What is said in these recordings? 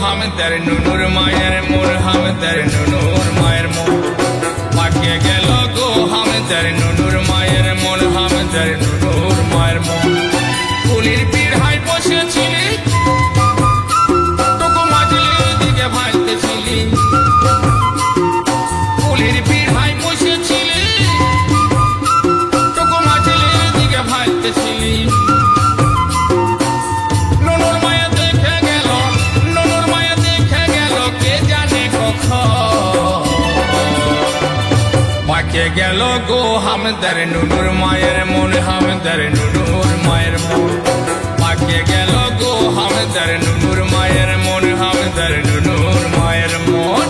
হামদের নুনুর মায়ের মোর হামদের নুনুর মায়ের মোর পাকে গেল গো হামদের নুনুর মায়ের মোর হামদের নুনুর মায়ের মোর ফুলির পিড়ায় বসেছিলি টুকু মাঝলির দিকে ভাইতেছিলি ফুলির পিড়ায় বসেছিলি টুকু মাঝলির দিকে ভাইতেছিলি পাকে গেল গো হামদের নুনুর মায়ের মন হামদের নুনুর মায়ের মন পাকে গেল গো হামদের নুনুর মায়ের মন হামদের নুনুর মায়ের মন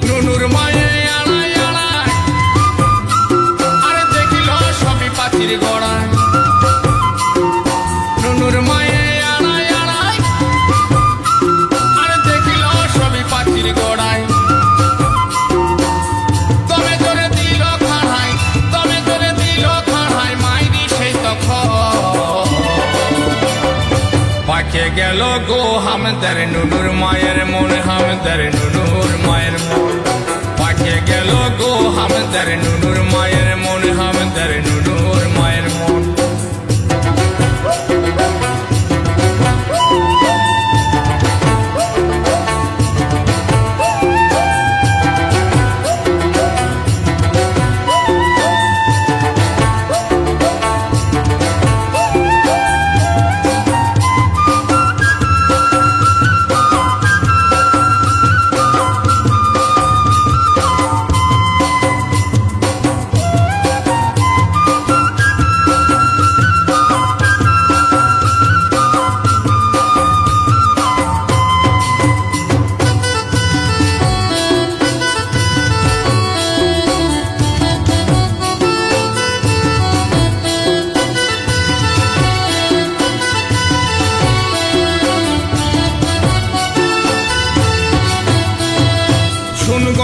নুনুর মায়ে আড়াই আড়াই আরে দেখিল সবই পাখির গড়ায় নুনুর মায়ে আড়াই আড়াই আরে দেখিল সবই পাখির গড়ায় তবে জোরে দিল খাড়াই তবে জোরে দিল খাড়াই মাইরি সেই তখন পাকে গেল গো হামদের নুনুর মায়ের মন হামদের নুনুর মায়ের মন পাকে গেল গো হামদের নুনুর মায়ের মন হামদের নুনুর মায়ের মন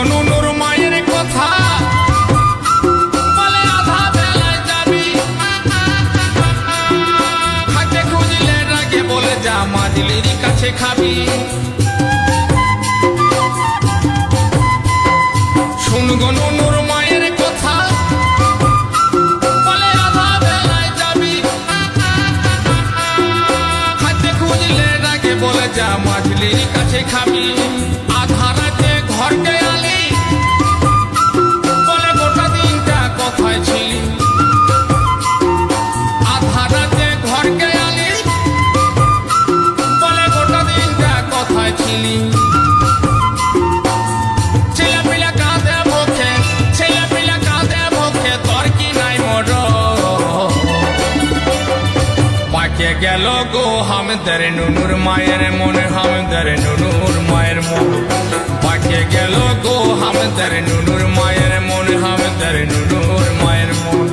নুনুর মায়ের কথা বলে আধা বেলায় যাবি খাকে খুঁজলে রাগে বলে যা মাঝলির কাছে খাবি শুনগো নুনুর মায়ের কথা বলে আধা বেলায় যাবি খাকে খুঁজলে রাগে বলে যা মাঝলির কাছে খাবি আধা রাতে ঘরকে আলি বলে গোটা দিনটা কোথায় ছিলি আধা রাতে ঘরকে আলি বলে গোটা দিনটা কোথায় ছিলি ছেলেপিলা কাঁদে মুখে তোর কি নাই মর পাকে গেল গো হামদের নুনুর মায়ের মন হামদের নুনুর মায়ের মন পাকে গেল গো হামদের নুনুর মায়ের মন হামদের নুনুর মায়ের মন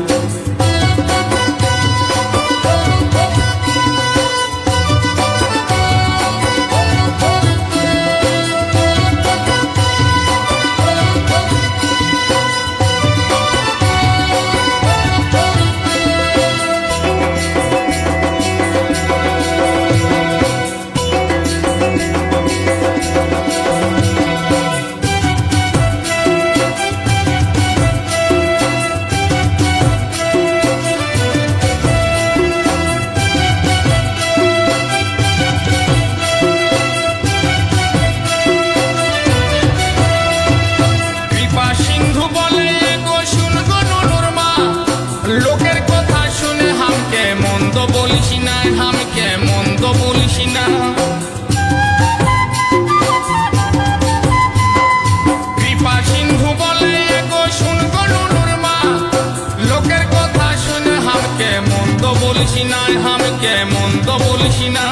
বলিস না হামকে মন্দ বলিস না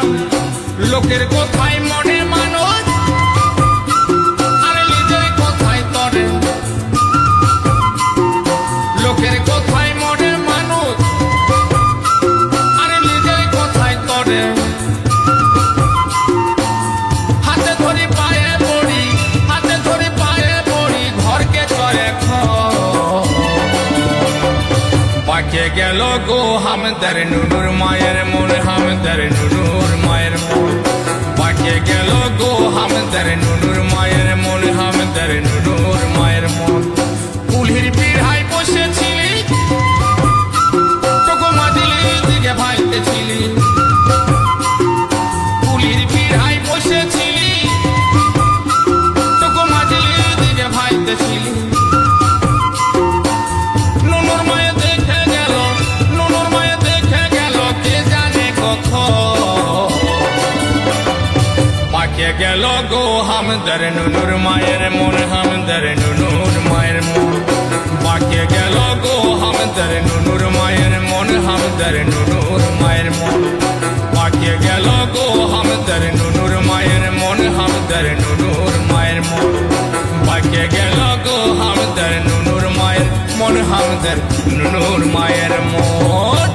লোকের কথাই মনে মানুষ আরে নিজের কথাই তরে লোকের কথাই মনে মানুষ আরে নিজের কথাই তরে হাতে ধরি পায়ে পড়ি হাতে ধরি পায়ে পড়ি ঘরকে করে পাকে গেল গো হামদার নুনুর মায়ের মন হামদার নুনুর মায়ের মন পাকে গেল গো হামদার নুনুর মায়ের মন হামদার নুনুর মায়ের মন কুলির পিড়ায় বসেছিলি তোকে মাদিলি দিকে ভাইতেছিলি কুলির পিড়ায় বসেছিলি তোকে মাদিলি দিকে ভাইতেছিলি পাকে গেল গো হামদার নুনুর মায়ের মন হামদার নুনুর মায়ের মন পাকে গেল গো হামদার নুনুর মায়ের মন হামদার নুনুর মায়ের মন পাকে গেল গো হামদার নুনুর মায়ের মন হামদার নুনুর মায়ের মন পাকে গেল গো হামদার নুনুর মায়ের মন হামদার নুনুর মায়ের মন